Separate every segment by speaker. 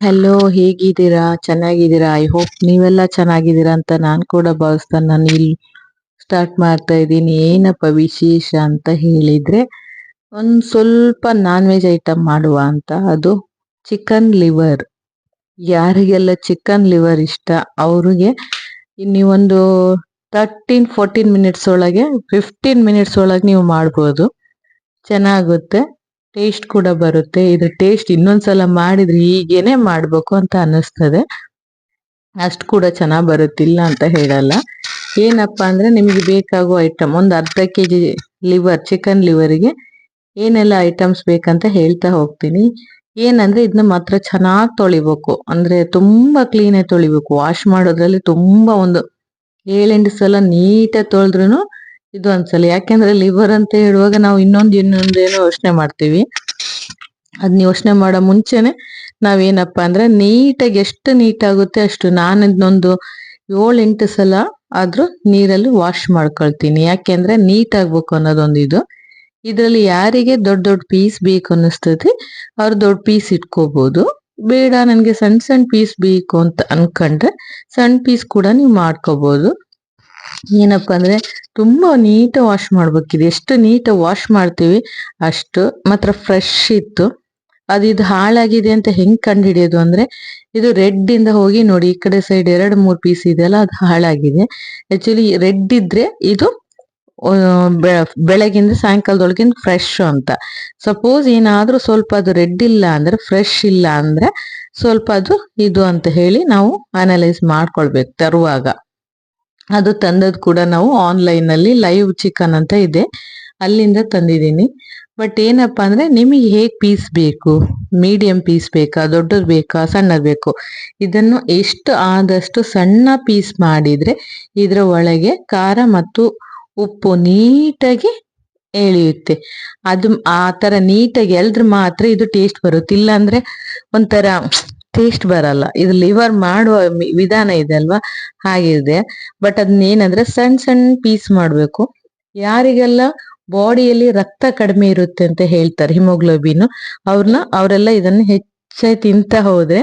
Speaker 1: Hello, ಹೇಗಿದ್ದೀರಾ? ಚೆನ್ನಾಗಿದ್ದೀರಾ? I hope ನೀವೆಲ್ಲ ಚೆನ್ನಾಗಿದ್ದೀರಾ ಅಂತ ನಾನು ಕೂಡ ಭಾವಿಸ್ತಾನೆ ನಾನು ಇಲ್ಲಿ ಸ್ಟಾರ್ಟ್ ಮಾಡ್ತಾ ಇದ್ದೀನಿ. ಏನಪ್ಪ ವಿಶೇಷ ಅಂತ ಹೇಳಿದ್ರೆ, ಒಂದು ಸ್ವಲ್ಪ ನಾನ್ ವೆಜ್ ಐಟಮ್ ಮಾಡುವ ಅಂತ. ಅದು ಚಿಕನ್ ಲಿವರ್. ಯಾರಿಗೆಲ್ಲ ಚಿಕನ್ ಲಿವರ್ ಇಷ್ಟ ಅವ್ರಿಗೆ ನೀವೊಂದು 13-14 ಮಿನಿಟ್ಸ್ ಒಳಗೆ 15 ಮಿನಿಟ್ಸ್ ಒಳಗೆ ನೀವು ಮಾಡ್ಬೋದು. ಚೆನ್ನಾಗುತ್ತೆ, ಟೇಸ್ಟ್ ಕೂಡ ಬರುತ್ತೆ. ಇದ್ರ ಟೇಸ್ಟ್ ಇನ್ನೊಂದ್ಸಲ ಮಾಡಿದ್ರೆ ಹೀಗೇನೆ ಮಾಡ್ಬೇಕು ಅಂತ ಅನ್ನಿಸ್ತದೆ. ಅಷ್ಟು ಕೂಡ ಚೆನ್ನಾಗ್ ಬರುತ್ತಿಲ್ಲ ಅಂತ ಹೇಳಲ್ಲ. ಏನಪ್ಪಾ ಅಂದ್ರೆ ನಿಮಗೆ ಬೇಕಾಗುವ ಐಟಮ್ ಒಂದು ಅರ್ಧ ಕೆಜಿ ಲಿವರ್, ಚಿಕನ್ ಲಿವರ್ಗೆ ಏನೆಲ್ಲ ಐಟಮ್ಸ್ ಬೇಕಂತ ಹೇಳ್ತಾ ಹೋಗ್ತೀನಿ. ಏನಂದ್ರೆ ಇದನ್ನ ಮಾತ್ರ ಚೆನ್ನಾಗಿ ತೊಳಿಬೇಕು, ಅಂದ್ರೆ ತುಂಬಾ ಕ್ಲೀನ್ ಆಗಿ ತೊಳಿಬೇಕು. ವಾಶ್ ಮಾಡೋದ್ರಲ್ಲಿ ತುಂಬಾ ಒಂದು 7-8 ಸಲ ನೀಟಾಗಿ ತೊಳೆದ್ರುನು ಇದು ಒಂದ್ಸಲ. ಯಾಕೆಂದ್ರೆ ಲಿವರ್ ಅಂತ ಹೇಳುವಾಗ ನಾವು ಇನ್ನೊಂದೇನೋ ಯೋಚನೆ ಮಾಡ್ತೀವಿ. ಅದನ್ನ ಯೋಚನೆ ಮಾಡೋ ಮುಂಚೆನೆ ನಾವೇನಪ್ಪಾ ಅಂದ್ರೆ ನೀಟಾಗಿ ಎಷ್ಟು ನೀಟ್ ಆಗುತ್ತೆ ಅಷ್ಟು ನಾನು ಇದನ್ನೊಂದು 7-8 ಸಲ ಆದ್ರೂ ನೀರಲ್ಲಿ ವಾಶ್ ಮಾಡ್ಕೊಳ್ತೀನಿ. ಯಾಕೆಂದ್ರೆ ನೀಟ್ ಆಗ್ಬೇಕು ಅನ್ನೋದೊಂದು ಇದು. ಇದ್ರಲ್ಲಿ ಯಾರಿಗೆ ದೊಡ್ಡ ದೊಡ್ಡ ಪೀಸ್ ಬೇಕು ಅನ್ನಿಸ್ತದೆ ಅವ್ರು ದೊಡ್ಡ ಪೀಸ್ ಇಟ್ಕೋಬಹುದು. ಬೇಡ ನನ್ಗೆ ಸಣ್ಣ ಸಣ್ಣ ಪೀಸ್ ಬೇಕು ಅಂತ ಅನ್ಕೊಂಡ್ರೆ ಸಣ್ಣ ಪೀಸ್ ಕೂಡ ನೀವು ಮಾಡ್ಕೋಬಹುದು. ಏನಪ್ಪಾ ಅಂದ್ರೆ ತುಂಬಾ ನೀಟಾಗಿ ವಾಶ್ ಮಾಡ್ಬೇಕಿದೆ. ಎಷ್ಟು ನೀಟಾಗಿ ವಾಶ್ ಮಾಡ್ತೀವಿ ಅಷ್ಟು ಮಾತ್ರ ಫ್ರೆಶ್ ಇತ್ತು. ಇದು ಹಾಳಾಗಿದೆ ಅಂತ ಹೆಂಗ್ ಕಂಡುಹಿಡಿಯೋದು ಅಂದ್ರೆ, ಇದು ರೆಡ್ ಇಂದ ಹೋಗಿ ನೋಡಿ, ಈ ಕಡೆ ಸೈಡ್ 2-3 ಪೀಸ್ ಇದೆಯಲ್ಲ ಅದು ಹಾಳಾಗಿದೆ. ಆಕ್ಚುಲಿ ರೆಡ್ ಇದ್ರೆ ಇದು ಬೆಳಗಿಂದ ಸಾಯಂಕಾಲದೊಳಗಿಂದ ಫ್ರೆಶ್ ಅಂತ. ಸಪೋಸ್ ಏನಾದ್ರೂ ಸ್ವಲ್ಪ ಅದು ರೆಡ್ ಇಲ್ಲ ಅಂದ್ರೆ, ಫ್ರೆಶ್ ಇಲ್ಲ ಅಂದ್ರೆ ಸ್ವಲ್ಪ ಅದು ಇದು ಅಂತ ಹೇಳಿ ನಾವು ಅನಲೈಸ್ ಮಾಡ್ಕೊಳ್ಬೇಕು ತರುವಾಗ. ಅದು ತಂದದ್ ಕೂಡ ನಾವು ಆನ್ಲೈನ್ ಅಲ್ಲಿ ಲೈವ್ ಚಿಕನ್ ಅಂತ ಇದೆ, ಅಲ್ಲಿಂದ ತಂದಿದ್ದೀನಿ. ಬಟ್ ಏನಪ್ಪಾ ಅಂದ್ರೆ ನಿಮಗೆ ಹೇಗ್ ಪೀಸ್ ಬೇಕು, ಮೀಡಿಯಂ ಪೀಸ್ ಬೇಕಾ, ದೊಡ್ಡದು ಬೇಕಾ, ಸಣ್ಣದು ಬೇಕು, ಇದನ್ನು ಎಷ್ಟು ಆದಷ್ಟು ಸಣ್ಣ ಪೀಸ್ ಮಾಡಿದ್ರೆ ಇದ್ರ ಒಳಗೆ ಖಾರ ಮತ್ತು ಉಪ್ಪು ನೀಟಾಗಿ ಎಳೆಯುತ್ತೆ. ಅದು ಆ ತರ ನೀಟಾಗಿ ಎಳೆದ್ರೆ ಮಾತ್ರ ಇದು ಟೇಸ್ಟ್ ಬರುತ್ತೆ. ಇಲ್ಲ ಅಂದ್ರೆ ಒಂಥರ ಟೇಸ್ಟ್ ಬರಲ್ಲ. ಇದು ಲಿವರ್ ಮಾಡುವ ವಿಧಾನ ಇದೆ ಅಲ್ವಾ, ಹಾಗಿದೆ. ಬಟ್ ಅದನ್ನೇನಂದ್ರೆ ಸಣ್ಣ ಸಣ್ಣ ಪೀಸ್ ಮಾಡ್ಬೇಕು. ಯಾರಿಗೆಲ್ಲ ಬಾಡಿಯಲ್ಲಿ ರಕ್ತ ಕಡಿಮೆ ಇರುತ್ತೆ ಅಂತ ಹೇಳ್ತಾರೆ, ಹಿಮೋಗ್ಲೋಬಿನ್, ಅವರೆಲ್ಲ ಇದನ್ನ ಹೆಚ್ಚಾಗಿ ತಿಂತ ಹೋದ್ರೆ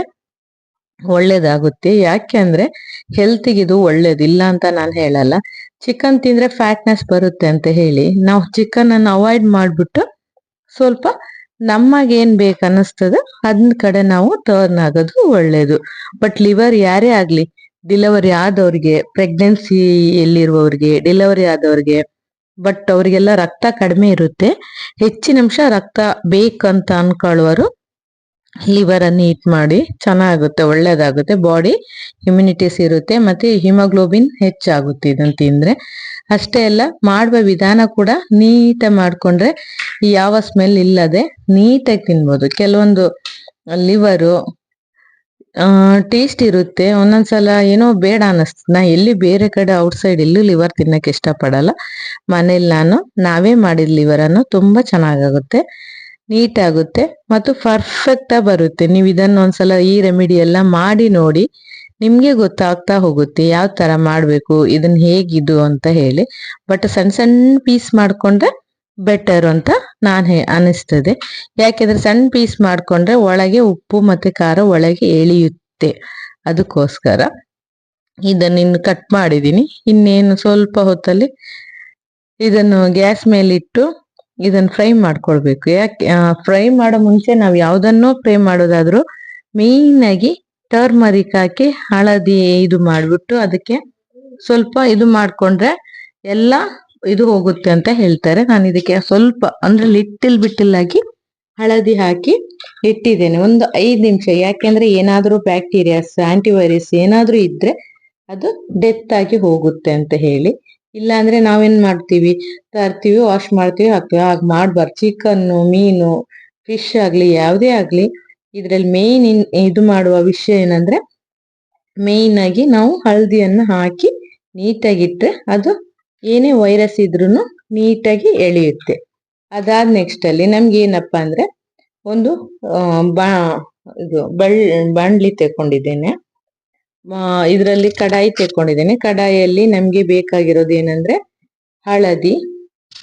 Speaker 1: ಒಳ್ಳೇದಾಗುತ್ತೆ. ಯಾಕೆ ಅಂದ್ರೆ ಹೆಲ್ತ್ಗೆ ಇದು ಒಳ್ಳೇದಿಲ್ಲ ಅಂತ ನಾನು ಹೇಳಲ್ಲ. ಚಿಕನ್ ತಿಂದ್ರೆ ಫ್ಯಾಟ್ನೆಸ್ ಬರುತ್ತೆ ಅಂತ ಹೇಳಿ ನಾವು ಚಿಕನ್ ಅನ್ನು ಅವಾಯ್ಡ್ ಮಾಡ್ಬಿಟ್ಟು ಸ್ವಲ್ಪ ನಮಗೇನ್ ಬೇಕು ಅನ್ನಿಸ್ತದೆ ಅದನ್ನ ಕಡೆ ನಾವು ಟರ್ನ್ ಆಗೋದು ಒಳ್ಳೇದು. ಬಟ್ ಲಿವರ್ ಯಾರೇ ಆಗ್ಲಿ, ಡಿಲಿವರಿ ಆದವ್ರಿಗೆ, ಪ್ರೆಗ್ನೆನ್ಸಿ ಎಲ್ಲಿರುವವ್ರಿಗೆ, ಡೆಲಿವರಿ ಆದವ್ರಿಗೆ, ಬಟ್ ಅವರಿಗೆಲ್ಲ ರಕ್ತ ಕಡಿಮೆ ಇರುತ್ತೆ, ಹೆಚ್ಚಿನ ಅಂಶ ರಕ್ತ ಬೇಕಂತ ಅನ್ಕೊಳ್ಳುವರು ಲಿವರ್ ಅನ್ನು ಈಟ್ ಮಾಡಿ. ಚೆನ್ನಾಗುತ್ತೆ, ಒಳ್ಳೇದಾಗುತ್ತೆ, ಬಾಡಿ ಇಮ್ಯುನಿಟೀಸ್ ಇರುತ್ತೆ, ಮತ್ತೆ ಹಿಮೋಗ್ಲೋಬಿನ್ ಹೆಚ್ಚಾಗುತ್ತೆ ಇದನ್ನ ತಿಂದ್ರೆ. ಅಷ್ಟೇ ಅಲ್ಲ, ಮಾಡುವ ವಿಧಾನ ಕೂಡ ನೀಟಾಗಿ ಮಾಡ್ಕೊಂಡ್ರೆ ಯಾವ ಸ್ಮೆಲ್ ಇಲ್ಲದೆ ನೀಟಾಗಿ ತಿನ್ಬೋದು. ಕೆಲವೊಂದು ಲಿವರು ಟೇಸ್ಟ್ ಇರುತ್ತೆ, ಒಂದೊಂದ್ಸಲ ಏನೋ ಬೇಡ ಅನ್ನಿಸ್ತದೆ. ನಾ ಎಲ್ಲಿ ಬೇರೆ ಕಡೆ ಔಟ್ಸೈಡ್ ಎಲ್ಲೂ ಲಿವರ್ ತಿನ್ನಕ್ಕೆ ಇಷ್ಟಪಡಲ್ಲ. ಮನೇಲಿ ನಾವೇ ಮಾಡಿದ ಲಿವರ್ ಅನ್ನು ತುಂಬಾ ಚೆನ್ನಾಗಾಗುತ್ತೆ, ನೀಟ್ ಆಗುತ್ತೆ ಮತ್ತು ಪರ್ಫೆಕ್ಟ್ ಆಗಿ ಬರುತ್ತೆ. ನೀವು ಇದನ್ನ ಒಂದ್ಸಲ ಈ ರೆಮಿಡಿ ಎಲ್ಲ ಮಾಡಿ ನೋಡಿ, ನಿಮ್ಗೆ ಗೊತ್ತಾಗ್ತಾ ಹೋಗುತ್ತೆ ಯಾವ ತರ ಮಾಡ್ಬೇಕು, ಇದನ್ನ ಹೇಗಿದು ಅಂತ ಹೇಳಿ. ಬಟ್ ಸಣ್ಣ ಸಣ್ಣ ಪೀಸ್ ಮಾಡ್ಕೊಂಡ್ರೆ ಬೆಟರ್ ಅಂತ ಅನಿಸ್ತದೆ. ಯಾಕೆಂದ್ರೆ ಸಣ್ಣ ಪೀಸ್ ಮಾಡ್ಕೊಂಡ್ರೆ ಒಳಗೆ ಉಪ್ಪು ಮತ್ತೆ ಖಾರ ಒಳಗೆ ಎಳೆಯುತ್ತೆ. ಅದಕ್ಕೋಸ್ಕರ ಇದನ್ನ ಇನ್ನು ಕಟ್ ಮಾಡಿದೀನಿ. ಇನ್ನೇನು ಸ್ವಲ್ಪ ಹೊತ್ತಲ್ಲಿ ಇದನ್ನು ಗ್ಯಾಸ್ ಮೇಲಿಟ್ಟು ಇದನ್ನ ಫ್ರೈ ಮಾಡ್ಕೊಳ್ಬೇಕು. ಯಾಕೆ ಫ್ರೈ ಮಾಡೋ ಮುಂಚೆ ನಾವು ಯಾವ್ದನ್ನೋ ಫ್ರೈ ಮಾಡೋದಾದ್ರೂ ಮೇಯ್ನ್ ಆಗಿ ಟರ್ಮರಿಕ್ ಹಾಕಿ ಹಳದಿ ಇದು ಮಾಡ್ಬಿಟ್ಟು ಅದಕ್ಕೆ ಸ್ವಲ್ಪ ಇದು ಮಾಡ್ಕೊಂಡ್ರೆ ಎಲ್ಲ ಇದು ಹೋಗುತ್ತೆ ಅಂತ ಹೇಳ್ತಾರೆ. ನಾನು ಇದಕ್ಕೆ ಸ್ವಲ್ಪ ಅಂದ್ರೆ ಲಿಟ್ಟಿಲ್ ಆಗಿ ಹಳದಿ ಹಾಕಿ ಇಟ್ಟಿದ್ದೇನೆ ಒಂದು 5 ನಿಮಿಷ. ಯಾಕೆಂದ್ರೆ ಏನಾದ್ರೂ ಬ್ಯಾಕ್ಟೀರಿಯಾಸ್, ಆಂಟಿವೈರಸ್ ಏನಾದ್ರೂ ಇದ್ರೆ ಅದು ಡೆತ್ ಆಗಿ ಹೋಗುತ್ತೆ ಅಂತ ಹೇಳಿ. ಇಲ್ಲ ಅಂದ್ರೆ ನಾವೇನ್ ಮಾಡ್ತೀವಿ, ತರ್ತೀವಿ, ವಾಶ್ ಮಾಡ್ತೀವಿ, ಹಾಕ್ತೀವಿ. ಹಾಗೆ ಮಾಡ್ಬಾರ್ದು. ಚಿಕನ್ನು, ಮೀನು, ಫಿಶ್ ಆಗ್ಲಿ ಯಾವುದೇ ಆಗ್ಲಿ, ಇದ್ರಲ್ಲಿ ಮೇನ್ ಇದು ಮಾಡುವ ವಿಷಯ ಏನಂದ್ರೆ, ಮೇಯ್ನ್ ಆಗಿ ನಾವು ಹಳದಿಯನ್ನು ಹಾಕಿ ನೀಟಾಗಿಟ್ರೆ ಅದು ಏನೇ ವೈರಸ್ ಇದ್ರೂ ನೀಟಾಗಿ ಎಳೆಯುತ್ತೆ. ಅದಾದ ನೆಕ್ಸ್ಟ್ ಅಲ್ಲಿ ನಮ್ಗೆ ಏನಪ್ಪಾ ಅಂದ್ರೆ ಒಂದು ಇದು ಬಾಣ್ಲಿ ತೆಕೊಂಡಿದ್ದೇನೆ. ಇದರಲ್ಲಿ ಕಡಾಯಿ ತೆಕೊಂಡಿದ್ದೇನೆ. ಕಡಾಯಿಯಲ್ಲಿ ನಮ್ಗೆ ಬೇಕಾಗಿರೋದು ಏನಂದ್ರೆ ಹಳದಿ,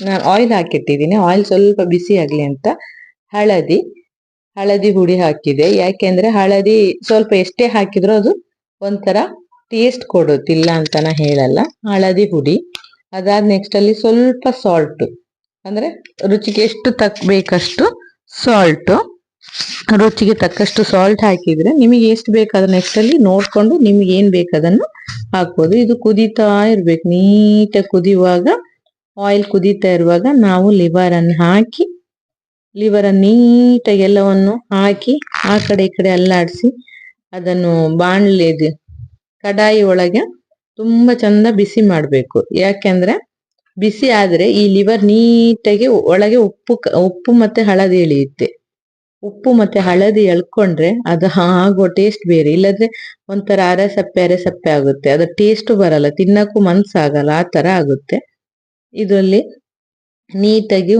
Speaker 1: ನಾನು ಆಯಿಲ್ ಹಾಕಿಟ್ಟಿದ್ದೀನಿ. ಆಯಿಲ್ ಸ್ವಲ್ಪ ಬಿಸಿ ಆಗ್ಲಿ ಅಂತ ಹಳದಿ, ಹಳದಿ ಹುಡಿ ಹಾಕಿದೆ. ಯಾಕೆಂದ್ರೆ ಹಳದಿ ಸ್ವಲ್ಪ ಎಷ್ಟೇ ಹಾಕಿದ್ರು ಅದು ಒಂಥರ ಟೇಸ್ಟ್ ಕೊಡುತ್ತಿಲ್ಲ ಅಂತ ನಾ ಹೇಳಲ್ಲ. ಹಳದಿ ಹುಡಿ. ಅದಾದ ನೆಕ್ಸ್ಟ್ ಅಲ್ಲಿ ಸ್ವಲ್ಪ ಸಾಲ್ಟ್, ಅಂದ್ರೆ ರುಚಿಗೆ ಎಷ್ಟು ಬೇಕಷ್ಟು ಸಾಲ್ಟ್, ರುಚಿಗೆ ತಕ್ಕಷ್ಟು ಸಾಲ್ಟ್ ಹಾಕಿದ್ರೆ ನಿಮಗೆ ಎಷ್ಟು ಬೇಕಾದ ನೆಕ್ಸ್ಟ್ ಅಲ್ಲಿ ನೋಡ್ಕೊಂಡು ನಿಮ್ಗೆ ಏನ್ ಬೇಕದನ್ನು ಹಾಕ್ಬೋದು. ಇದು ಕುದೀತಾ ಇರ್ಬೇಕು, ನೀಟಾಗಿ ಕುದಿಯುವಾಗ, ಆಯಿಲ್ ಕುದೀತಾ ಇರುವಾಗ ನಾವು ಲಿವರ್ ಅನ್ನು ಹಾಕಿ, ಲಿವರ್ ನೀಟಾಗಿ ಎಲ್ಲವನ್ನು ಹಾಕಿ ಆ ಕಡೆ ಈ ಕಡೆ ಅಲ್ಲಾಡಿಸಿ ಅದನ್ನು ಬಾಣ್ಲೆದು ಕಡಾಯಿ ಒಳಗೆ ತುಂಬಾ ಚಂದ ಬಿಸಿ ಮಾಡ್ಬೇಕು. ಯಾಕೆಂದ್ರೆ ಬಿಸಿ ಆದ್ರೆ ಈ ಲಿವರ್ ನೀಟಾಗಿ ಒಳಗೆ ಉಪ್ಪು ಮತ್ತೆ ಹಳದಿ ಇಳಿಯುತ್ತೆ. ಉಪ್ಪು ಮತ್ತೆ ಹಳದಿ ಎಳ್ಕೊಂಡ್ರೆ ಅದು ಆಗೋ ಟೇಸ್ಟ್ ಬೇರೆ. ಇಲ್ಲದ್ರೆ ಒಂಥರ ಅರೆ ಸಪ್ಪೆ ಆಗುತ್ತೆ, ಅದ್ರ ಟೇಸ್ಟ್ ಬರಲ್ಲ, ತಿನ್ನಕ್ಕೂ ಮನ್ಸಾಗಲ್ಲ, ಆ ತರ ಆಗುತ್ತೆ. ಇದರಲ್ಲಿ ನೀಟಾಗಿ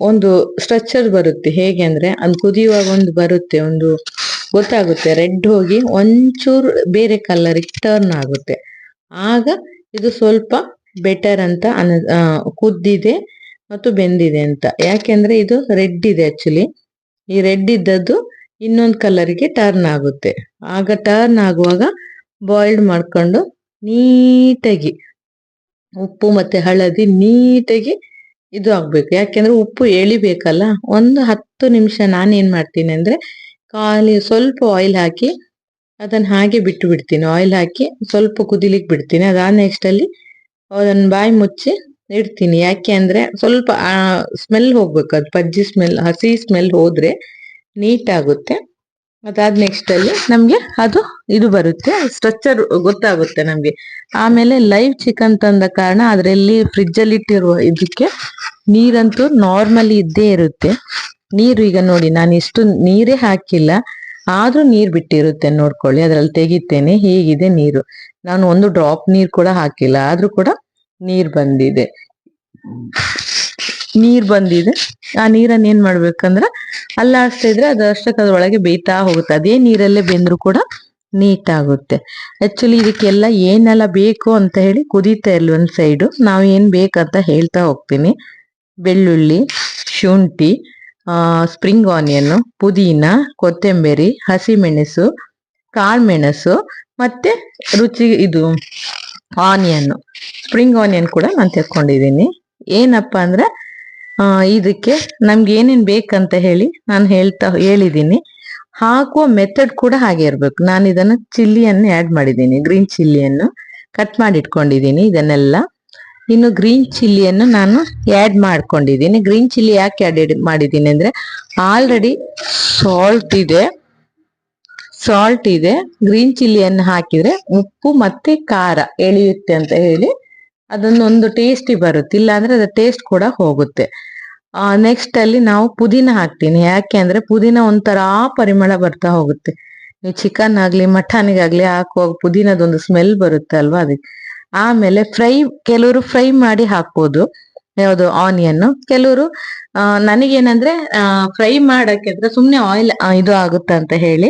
Speaker 1: ಒಂದು ಸ್ಟ್ರಕ್ಚರ್ ಬರುತ್ತೆ. ಹೇಗೆ ಅಂದ್ರೆ ಅದು ಕುದಿಯುವಾಗ ಒಂದು ಬರುತ್ತೆ, ಒಂದು ಗೊತ್ತಾಗುತ್ತೆ, ರೆಡ್ ಹೋಗಿ ಒಂಚೂರು ಬೇರೆ ಕಲರ್ ಟರ್ನ್ ಆಗುತ್ತೆ. ಆಗ ಇದು ಸ್ವಲ್ಪ ಬೆಟರ್ ಅಂತ ಕುದ್ದಿದೆ ಮತ್ತು ಬೆಂದಿದೆ ಅಂತ. ಯಾಕೆಂದ್ರೆ ಇದು ರೆಡ್ ಇದೆ, ಆಕ್ಚುಲಿ ಈ ರೆಡ್ ಇದ್ದದ್ದು ಇನ್ನೊಂದು ಕಲರ್ಗೆ ಟರ್ನ್ ಆಗುತ್ತೆ. ಆಗ ಟರ್ನ್ ಆಗುವಾಗ ಬಾಯ್ಲ್ಡ್ ಮಾಡ್ಕೊಂಡು ನೀಟಾಗಿ ಉಪ್ಪು ಮತ್ತೆ ಹಳದಿ ನೀಟಾಗಿ ಇದು ಆಗ್ಬೇಕು. ಯಾಕೆಂದ್ರೆ ಉಪ್ಪು ಎಳಿಬೇಕಲ್ಲ. ಒಂದು 10 ನಿಮಿಷ ನಾನೇನ್ ಮಾಡ್ತೀನಿ ಅಂದ್ರೆ ಖಾಲಿ ಸ್ವಲ್ಪ ಆಯಿಲ್ ಹಾಕಿ ಅದನ್ನ ಹಾಗೆ ಬಿಟ್ಟು ಬಿಡ್ತೀನಿ. ಆಯಿಲ್ ಹಾಕಿ ಸ್ವಲ್ಪ ಕುದಿಲಿಕ್ಕೆ ಬಿಡ್ತೀನಿ. ಅದಾದ ನೆಕ್ಸ್ಟ್ ಅಲ್ಲಿ ಅದನ್ನ ಬಾಯಿ ಮುಚ್ಚಿ ಇಡ್ತೀನಿ. ಯಾಕೆ ಅಂದ್ರೆ ಸ್ವಲ್ಪ ಸ್ಮೆಲ್ ಹೋಗ್ಬೇಕು, ಅದು ಪಜ್ಜಿ ಸ್ಮೆಲ್, ಹಸಿ ಸ್ಮೆಲ್ ಹೋದ್ರೆ ನೀಟ್ ಆಗುತ್ತೆ. ಅದಾದ ನೆಕ್ಸ್ಟ್ ಅಲ್ಲಿ ನಮ್ಗೆ ಇದು ಬರುತ್ತೆ, ಸ್ಟ್ರಕ್ಚರ್ ಗೊತ್ತಾಗುತ್ತೆ ನಮ್ಗೆ. ಆಮೇಲೆ ಲೈವ್ ಚಿಕನ್ ತಂದ ಕಾರಣ ಅದರಲ್ಲಿ ಫ್ರಿಜ್ ಅಲ್ಲಿ ಇಟ್ಟಿರುವ ಇದಕ್ಕೆ ನೀರಂತೂ ನಾರ್ಮಲಿ ಇದ್ದೇ ಇರುತ್ತೆ. ನೀರು ಈಗ ನೋಡಿ, ನಾನು ಇಷ್ಟು ನೀರೇ ಹಾಕಿಲ್ಲ, ಆದ್ರೂ ನೀರ್ ಬಿಟ್ಟಿರುತ್ತೆ ನೋಡ್ಕೊಳ್ಳಿ. ಅದ್ರಲ್ಲಿ ತೆಗಿತೇನೆ, ಹೇಗಿದೆ ನೀರು. ನಾನು ಒಂದು ಡ್ರಾಪ್ ನೀರ್ ಕೂಡ ಹಾಕಿಲ್ಲ, ಆದ್ರೂ ಕೂಡ ನೀರ್ ಬಂದಿದೆ. ಆ ನೀರನ್ನ ಏನ್ ಮಾಡ್ಬೇಕಂದ್ರ ಅಲ್ಲಾಡ್ಸ್ತಾ ಇದ್ರೆ ಅದು ಅಷ್ಟಕ್ಕೆ ಅದ್ರೊಳಗೆ ಬೇಯ್ತಾ ಹೋಗುತ್ತೆ. ಅದೇ ನೀರಲ್ಲೇ ಬೆಂದ್ರು ಕೂಡ ನೀಟ್ ಆಗುತ್ತೆ. ಆಕ್ಚುಲಿ ಇದಕ್ಕೆಲ್ಲ ಏನೆಲ್ಲ ಬೇಕು ಅಂತ ಹೇಳಿ ಕುದೀತಾ ಇರ್ಲಿ ಒಂದ್ ಸೈಡು, ನಾವ್ ಏನ್ ಬೇಕಂತ ಹೇಳ್ತಾ ಹೋಗ್ತೀನಿ. ಬೆಳ್ಳುಳ್ಳಿ, ಶುಂಠಿ, ಸ್ಪ್ರಿಂಗ್ ಆನಿಯನ್, ಪುದೀನ, ಕೊತ್ತಂಬರಿ, ಹಸಿಮೆಣಸು, ಕಾಳ್ಮೆಣಸು, ಮತ್ತೆ ರುಚಿ ಇದು ಆನಿಯನ್, ಸ್ಪ್ರಿಂಗ್ ಆನಿಯನ್ ಕೂಡ ನಾನು ತೆಕ್ಕೊಂಡಿದ್ದೀನಿ. ಏನಪ್ಪಾ ಅಂದ್ರೆ ಇದಕ್ಕೆ ನಮ್ಗೆ ಏನೇನ್ ಬೇಕಂತ ಹೇಳಿ ನಾನು ಹೇಳಿದ್ದೀನಿ. ಹಾಕುವ ಮೆಥಡ್ ಕೂಡ ಹಾಗೆ ಇರ್ಬೇಕು. ನಾನು ಇದನ್ನ ಚಿಲ್ಲಿಯನ್ನು ಆಡ್ ಮಾಡಿದ್ದೀನಿ, ಗ್ರೀನ್ ಚಿಲ್ಲಿಯನ್ನು ಕಟ್ ಮಾಡಿ ಇಟ್ಕೊಂಡಿದ್ದೀನಿ ಇದನ್ನೆಲ್ಲ. ಇನ್ನು ಗ್ರೀನ್ ಚಿಲ್ಲಿಯನ್ನು ನಾನು ಆಡ್ ಮಾಡ್ಕೊಂಡಿದ್ದೀನಿ. ಗ್ರೀನ್ ಚಿಲ್ಲಿ ಯಾಕೆ ಆಡ್ ಮಾಡಿದ್ದೀನಿ ಅಂದ್ರೆ ಆಲ್ರೆಡಿ ಸಾಲ್ಟ್ ಇದೆ. ಗ್ರೀನ್ ಚಿಲ್ಲಿಯನ್ನು ಹಾಕಿದ್ರೆ ಉಪ್ಪು ಮತ್ತೆ ಖಾರ ಎಳೆಯುತ್ತೆ ಅಂತ ಹೇಳಿ ಅದನ್ನೊಂದು ಟೇಸ್ಟಿ ಬರುತ್ತೆ, ಇಲ್ಲ ಅಂದ್ರೆ ಅದ್ರ ಟೇಸ್ಟ್ ಕೂಡ ಹೋಗುತ್ತೆ. ನೆಕ್ಸ್ಟ್ ಅಲ್ಲಿ ನಾವು ಪುದೀನ ಹಾಕ್ತೀನಿ. ಯಾಕೆ ಅಂದ್ರೆ ಪುದೀನ ಒಂಥರ ಪರಿಮಳ ಬರ್ತಾ ಹೋಗುತ್ತೆ. ನೀವು ಚಿಕನ್ ಆಗ್ಲಿ ಮಟನ್ಗಾಗ್ಲಿ ಹಾಕುವಾಗ ಪುದೀನದೊಂದು ಸ್ಮೆಲ್ ಬರುತ್ತೆ ಅಲ್ವಾ, ಅದಕ್ಕೆ. ಆಮೇಲೆ ಕೆಲವರು ಫ್ರೈ ಮಾಡಿ ಹಾಕ್ಬೋದು, ಯಾವುದು ಆನಿಯನ್. ಕೆಲವರು ನನಗೇನಂದ್ರೆ ಫ್ರೈ ಮಾಡಕ್ಕೆ ಅಂದ್ರೆ ಸುಮ್ನೆ ಆಯಿಲ್ ಇದು ಆಗುತ್ತೆ ಅಂತ ಹೇಳಿ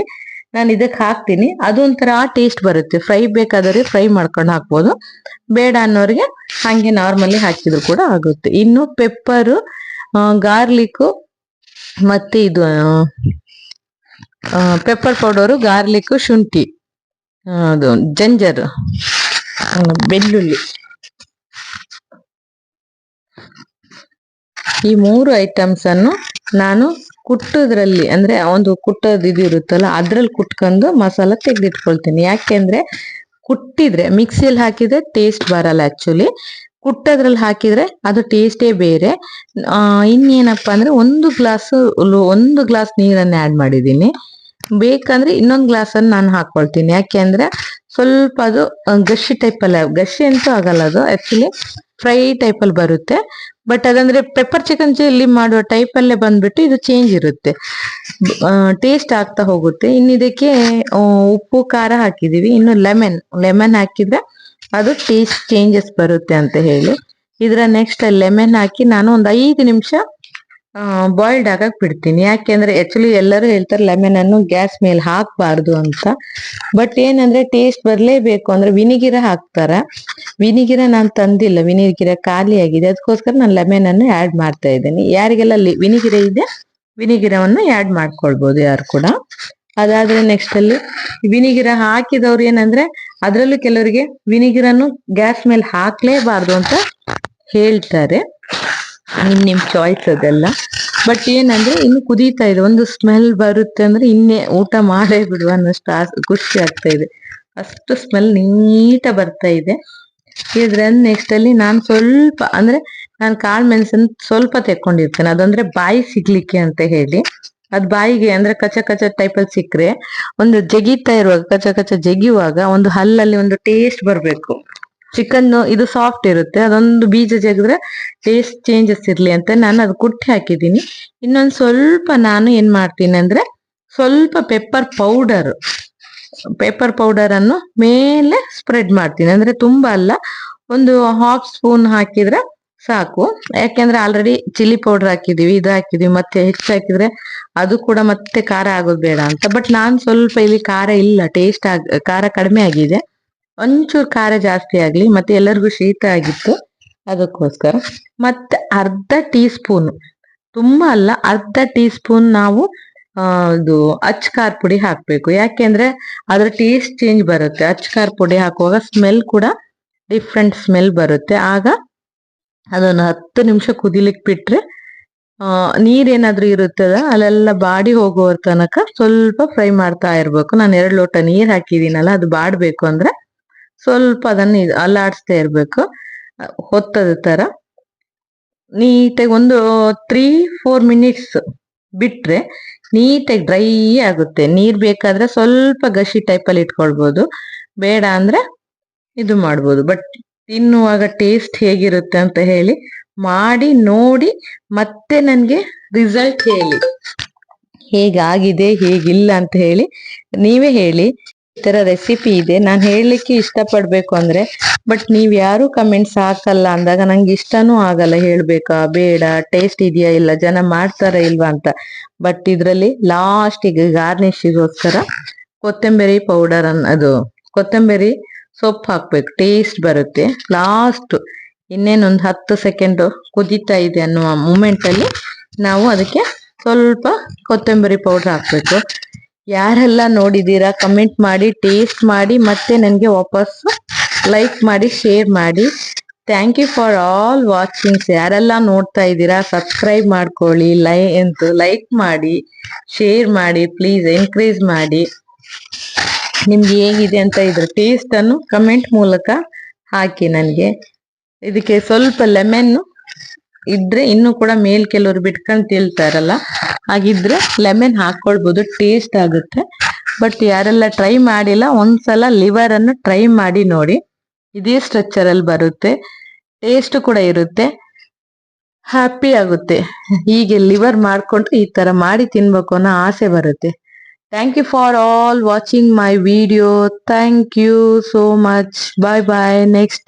Speaker 1: ನಾನು ಇದಕ್ಕೆ ಹಾಕ್ತೀನಿ. ಅದೊಂಥರ ಟೇಸ್ಟ್ ಬರುತ್ತೆ. ಫ್ರೈ ಬೇಕಾದ್ರೆ ಫ್ರೈ ಮಾಡ್ಕೊಂಡು ಹಾಕ್ಬೋದು, ಬೇಡ ಅನ್ನೋರಿಗೆ ಹಂಗೆ ನಾರ್ಮಲಿ ಹಾಕಿದ್ರು ಕೂಡ ಆಗುತ್ತೆ. ಇನ್ನು ಪೆಪ್ಪರು, ಗಾರ್ಲಿಕ್ ಮತ್ತೆ ಇದು ಪೆಪ್ಪರ್ ಪೌಡರು, ಗಾರ್ಲಿಕ್, ಶುಂಠಿ, ಅದು ಜಂಜರ್, ಬೆಳ್ಳುಳ್ಳಿ, ಈ 3 ಐಟಮ್ಸ್ ಅನ್ನು ನಾನು ಕುಟ್ಟೋದ್ರಲ್ಲಿ, ಅಂದ್ರೆ ಒಂದು ಕುಟ್ಟೋದು ಇದು ಇರುತ್ತಲ್ಲ ಅದ್ರಲ್ಲಿ ಕುಟ್ಕೊಂಡು ಮಸಾಲ ತೆಗೆದಿಟ್ಕೊಳ್ತೀನಿ. ಯಾಕೆಂದ್ರೆ ಕುಟ್ಟಿದ್ರೆ ಮಿಕ್ಸಿಯಲ್ಲಿ ಹಾಕಿದ್ರೆ ಟೇಸ್ಟ್ ಬರಲ್ಲ. ಆಕ್ಚುಲಿ ಕುಟ್ಟೋದ್ರಲ್ಲಿ ಹಾಕಿದ್ರೆ ಅದು ಟೇಸ್ಟೇ ಬೇರೆ. ಇನ್ನೇನಪ್ಪಾ ಅಂದ್ರೆ ಒಂದು ಗ್ಲಾಸ್ ನೀರನ್ನ ಆಡ್ ಮಾಡಿದ್ದೀನಿ. ಬೇಕಂದ್ರೆ ಇನ್ನೊಂದು ಗ್ಲಾಸ್ ಅನ್ನು ನಾನು ಹಾಕೊಳ್ತೀನಿ. ಯಾಕೆಂದ್ರೆ ಸ್ವಲ್ಪ ಅದು ಗಶಿ ಗಶಿ ಅಂತೂ ಆಗಲ್ಲ, ಅದು ಆಕ್ಚುಲಿ ಫ್ರೈ ಟೈಪಲ್ಲಿ ಬರುತ್ತೆ. ಬಟ್ ಅದಂದ್ರೆ ಪೆಪ್ಪರ್ ಚಿಕನ್ ಚಿಲ್ಲಿ ಮಾಡುವ ಟೈಪಲ್ಲೇ ಬಂದ್ಬಿಟ್ಟು ಇದು ಚೇಂಜ್ ಇರುತ್ತೆ, ಟೇಸ್ಟ್ ಆಗ್ತಾ ಹೋಗುತ್ತೆ. ಇನ್ನು ಇದಕ್ಕೆ ಉಪ್ಪು ಖಾರ ಹಾಕಿದೀವಿ. ಇನ್ನು ಲೆಮನ್ ಹಾಕಿದ್ರೆ ಅದು ಟೇಸ್ಟ್ ಚೇಂಜಸ್ ಬರುತ್ತೆ ಅಂತ ಹೇಳಿ ಇದ್ರ ನೆಕ್ಸ್ಟ್ ಲೆಮನ್ ಹಾಕಿ ನಾನು ಒಂದು 5 ನಿಮಿಷ ಬಾಯ್ಲ್ಡ್ ಆಗಕ್ ಬಿಡ್ತೀನಿ. ಯಾಕೆಂದ್ರೆ ಆಕ್ಚುಲಿ ಎಲ್ಲರೂ ಹೇಳ್ತಾರೆ ಲೆಮನ್ ಅನ್ನು ಗ್ಯಾಸ್ ಮೇಲೆ ಹಾಕ್ಬಾರ್ದು ಅಂತ. ಬಟ್ ಏನಂದ್ರೆ ಟೇಸ್ಟ್ ಬರ್ಲೇಬೇಕು ಅಂದ್ರೆ ವಿನಿಗಿರ ಹಾಕ್ತಾರ. ವಿನಿಗಿರ ನಾನು ತಂದಿಲ್ಲ, ವಿನಿಗಿರ ಖಾಲಿ ಆಗಿದೆ, ಅದಕ್ಕೋಸ್ಕರ ನಾನು ಲೆಮನ್ ಅನ್ನು ಆಡ್ ಮಾಡ್ತಾ ಇದ್ದೀನಿ. ಯಾರಿಗೆಲ್ಲ ವಿನಿಗಿರ ಇದೆ ವಿನಿಗಿರವನ್ನು ಆ್ಯಡ್ ಮಾಡ್ಕೊಳ್ಬೋದು ಯಾರು ಕೂಡ. ಅದಾದ್ರೆ ನೆಕ್ಸ್ಟ್ ಅಲ್ಲಿ ವಿನಿಗಿರ ಹಾಕಿದವ್ರು ಏನಂದ್ರೆ ಅದ್ರಲ್ಲೂ ಕೆಲವರಿಗೆ ವಿನಿಗಿರನ್ನು ಗ್ಯಾಸ್ ಮೇಲೆ ಹಾಕ್ಲೇಬಾರ್ದು ಅಂತ ಹೇಳ್ತಾರೆ. ನಿಮ್ ಚಾಯ್ಸ್ ಅದೆಲ್ಲ. ಬಟ್ ಏನಂದ್ರೆ ಇನ್ನು ಕುದೀತಾ ಇದೆ, ಒಂದು ಸ್ಮೆಲ್ ಬರುತ್ತೆ ಅಂದ್ರೆ ಇನ್ನೇ ಊಟ ಮಾಡೇ ಬಿಡುವ ಅನ್ನೋಷ್ಟು ಖುಷಿ ಆಗ್ತಾ ಇದೆ. ಅಷ್ಟು ಸ್ಮೆಲ್ ನೀಟ ಬರ್ತಾ ಇದೆ. ಇದ್ರಲ್ಲಿ ನೆಕ್ಸ್ಟ್ ಅಲ್ಲಿ ನಾನು ಸ್ವಲ್ಪ ಅಂದ್ರೆ ನಾನು ಕಾಳು ಮೆಣಸನ್ ಸ್ವಲ್ಪ ತೆಕ್ಕೊಂಡಿರ್ತೇನೆ, ಅದಂದ್ರೆ ಬಾಯಿ ಸಿಗ್ಲಿಕ್ಕೆ ಅಂತ ಹೇಳಿ. ಅದ್ ಬಾಯಿಗೆ ಅಂದ್ರೆ ಕಚ ಕಚ ಟೈಪಲ್ಲಿ ಸಿಕ್ಕ್ರೆ ಒಂದು ಜಗಿತಾ ಇರುವಾಗ ಕಚ ಕಚ ಜಗಿಯುವಾಗ ಒಂದು ಹಲ್ಲಲ್ಲಿ ಒಂದು ಟೇಸ್ಟ್ ಬರ್ಬೇಕು. ಚಿಕನ್ ಇದು ಸಾಫ್ಟ್ ಇರುತ್ತೆ, ಅದೊಂದು ಬೀಜ ಜಗಿದ್ರೆ ಟೇಸ್ಟ್ ಚೇಂಜಸ್ ಇರ್ಲಿ ಅಂತ ನಾನು ಅದು ಕುಟ್ಟಿ ಹಾಕಿದ್ದೀನಿ. ಇನ್ನೊಂದು ಸ್ವಲ್ಪ ನಾನು ಏನ್ ಮಾಡ್ತೀನಿ ಅಂದ್ರೆ ಸ್ವಲ್ಪ ಪೆಪ್ಪರ್ ಪೌಡರ್ ಅನ್ನು ಮೇಲೆ ಸ್ಪ್ರೆಡ್ ಮಾಡ್ತೀನಿ. ಅಂದ್ರೆ ತುಂಬಾ ಅಲ್ಲ, ಒಂದು ಹಾಫ್ ಸ್ಪೂನ್ ಹಾಕಿದ್ರೆ ಸಾಕು. ಯಾಕೆಂದ್ರೆ ಆಲ್ರೆಡಿ ಚಿಲ್ಲಿ ಪೌಡರ್ ಹಾಕಿದೀವಿ, ಇದು ಹಾಕಿದೀವಿ, ಮತ್ತೆ ಹೆಚ್ಚು ಹಾಕಿದ್ರೆ ಅದು ಕೂಡ ಮತ್ತೆ ಖಾರ ಆಗೋದು ಬೇಡ ಅಂತ. ಬಟ್ ನಾನ್ ಸ್ವಲ್ಪ ಇಲ್ಲಿ ಖಾರ ಇಲ್ಲ, ಖಾರ ಕಡಿಮೆ ಆಗಿದೆ, ಒಂಚೂರು ಖಾರ ಜಾಸ್ತಿ ಆಗ್ಲಿ, ಮತ್ತೆ ಎಲ್ಲರಿಗೂ ಶೀತ ಆಗಿತ್ತು ಅದಕ್ಕೋಸ್ಕರ. ಮತ್ತೆ ಅರ್ಧ ಟೀ ಸ್ಪೂನ್, ತುಂಬಾ ಅಲ್ಲ, ಅರ್ಧ ಟೀ ಸ್ಪೂನ್ ನಾವು ಇದು ಅಚ್ ಖಾರ ಪುಡಿ ಹಾಕ್ಬೇಕು. ಯಾಕೆಂದ್ರೆ ಅದ್ರ ಟೇಸ್ಟ್ ಚೇಂಜ್ ಬರುತ್ತೆ. ಅಚ್ ಖಾರ ಪುಡಿ ಹಾಕುವಾಗ ಸ್ಮೆಲ್ ಕೂಡ ಡಿಫ್ರೆಂಟ್ ಸ್ಮೆಲ್ ಬರುತ್ತೆ. ಆಗ ಅದನ್ನು 10 ನಿಮಿಷ ಕುದಿಲಿಕ್ಕೆ ಬಿಟ್ರೆ ನೀರೇನಾದ್ರೂ ಇರುತ್ತದ ಅಲ್ಲೆಲ್ಲ ಬಾಡಿ ಹೋಗುವ ತನಕ ಸ್ವಲ್ಪ ಫ್ರೈ ಮಾಡ್ತಾ ಇರ್ಬೇಕು. ನಾನು 2 ಲೋಟ ನೀರ್ ಹಾಕಿದೀನಲ್ಲ, ಅದು ಬಾಡ್ಬೇಕು ಅಂದ್ರೆ ಸ್ವಲ್ಪ ಅದನ್ನ ಅಲ್ಲಾಡಿಸ್ತಾ ಇರ್ಬೇಕು ಹೊತ್ತದ ತರ. ನೀಟಾಗಿ ಒಂದು 3-4 ಮಿನಿಟ್ಸ್ ಬಿಟ್ರೆ ನೀಟಾಗಿ ಡ್ರೈ ಆಗುತ್ತೆ. ನೀರ್ ಬೇಕಾದ್ರೆ ಸ್ವಲ್ಪ ಗಸಿ ಟೈಪಲ್ಲಿ ಇಟ್ಕೊಳ್ಬೋದು, ಬೇಡ ಅಂದ್ರೆ ಇದು ಮಾಡ್ಬೋದು. ಬಟ್ ತಿನ್ನುವಾಗ ಟೇಸ್ಟ್ ಹೇಗಿರುತ್ತೆ ಅಂತ ಹೇಳಿ ಮಾಡಿ ನೋಡಿ, ಮತ್ತೆ ನನ್ಗೆ ರಿಸಲ್ಟ್ ಹೇಳಿ ಹೇಗಾಗಿದೆ ಹೇಗಿಲ್ಲ ಅಂತ ಹೇಳಿ ನೀವೇ ಹೇಳಿ. ಈ ತರ ರೆಸಿಪಿ ಇದೆ, ನಾನು ಹೇಳಲಿಕ್ಕೆ ಇಷ್ಟಪಡ್ಬೇಕು ಅಂದ್ರೆ, ಬಟ್ ನೀವ್ ಯಾರು ಕಮೆಂಟ್ಸ್ ಹಾಕಲ್ಲ ಅಂದಾಗ ನಂಗೆ ಇಷ್ಟನೂ ಆಗಲ್ಲ ಹೇಳ್ಬೇಕಾ ಬೇಡ, ಟೇಸ್ಟ್ ಇದೆಯಾ ಇಲ್ಲ, ಜನ ಮಾಡ್ತಾರ ಇಲ್ವಾ ಅಂತ. ಬಟ್ ಇದ್ರಲ್ಲಿ ಲಾಸ್ಟಿಗೆ ಗಾರ್ನಿಶಿಗೋಸ್ಕರ ಕೊತ್ತಂಬರಿ ಪೌಡರ್ ಕೊತ್ತಂಬರಿ ಸೊಪ್ಪು ಹಾಕ್ಬೇಕು, ಟೇಸ್ಟ್ ಬರುತ್ತೆ. ಲಾಸ್ಟ್ ಇನ್ನೇನೊಂದು 10 ಸೆಕೆಂಡ್ ಕುದೀತಾ ಇದೆ ಅನ್ನುವ ಮೂಮೆಂಟ್ ಅಲ್ಲಿ ನಾವು ಅದಕ್ಕೆ ಸ್ವಲ್ಪ ಕೊತ್ತಂಬರಿ ಪೌಡರ್ ಹಾಕ್ಬೇಕು. ಯಾರೆಲ್ಲ ನೋಡಿದೀರಾ ಕಮೆಂಟ್ ಮಾಡಿ, ಟೇಸ್ಟ್ ಮಾಡಿ, ಮತ್ತೆ ನನಗೆ ವಾಪಸ್ಸು ಲೈಕ್ ಮಾಡಿ, ಶೇರ್ ಮಾಡಿ. Thank you for all watchings. ಯಾರೆಲ್ಲ ನೋಡ್ತಾ ಇದ್ದೀರಾ ಸಬ್ಸ್ಕ್ರೈಬ್ ಮಾಡ್ಕೊಳ್ಳಿ, ಲೈಕ್ ಮಾಡಿ, ಶೇರ್ ಮಾಡಿ, ಪ್ಲೀಸ್ ಎನ್ಕರೇಜ್ ಮಾಡಿ. ನಿಮ್ಗೆ ಹೇಗಿದೆ ಅಂತ ಇದ್ರ ಟೇಸ್ಟ್ ಅನ್ನು ಕಮೆಂಟ್ ಮೂಲಕ ಹಾಕಿ ನನಗೆ. ಇದಕ್ಕೆ ಸ್ವಲ್ಪ ಲೆಮನ್ ಇದ್ರೆ ಇನ್ನೂ ಕೂಡ ಮೇಲ್ ಕೆಲವರು ಬಿಟ್ಕೊಂಡು ತಿಳ್ತಾರಲ್ಲ, ಹಾಗಿದ್ರೆ ಲೆಮನ್ ಹಾಕೊಳ್ಬೋದು, ಟೇಸ್ಟ್ ಆಗುತ್ತೆ. ಬಟ್ ಯಾರೆಲ್ಲ ಟ್ರೈ ಮಾಡಿಲ್ಲ ಒಂದ್ಸಲ ಲಿವರ್ ಅನ್ನು ಟ್ರೈ ಮಾಡಿ ನೋಡಿ, ಇದೇ ಸ್ಟ್ರಕ್ಚರ್ ಅಲ್ಲಿ ಬರುತ್ತೆ, ಟೇಸ್ಟ್ ಕೂಡ ಇರುತ್ತೆ, ಹ್ಯಾಪಿ ಆಗುತ್ತೆ. ಹೀಗೆ ಲಿವರ್ ಮಾಡ್ಕೊಂಡು ಈ ತರ ಮಾಡಿ ತಿನ್ಬೇಕು ಅನ್ನೋ ಆಸೆ ಬರುತ್ತೆ. Thank you for all watching my video. Thank you so much. Bye bye. Next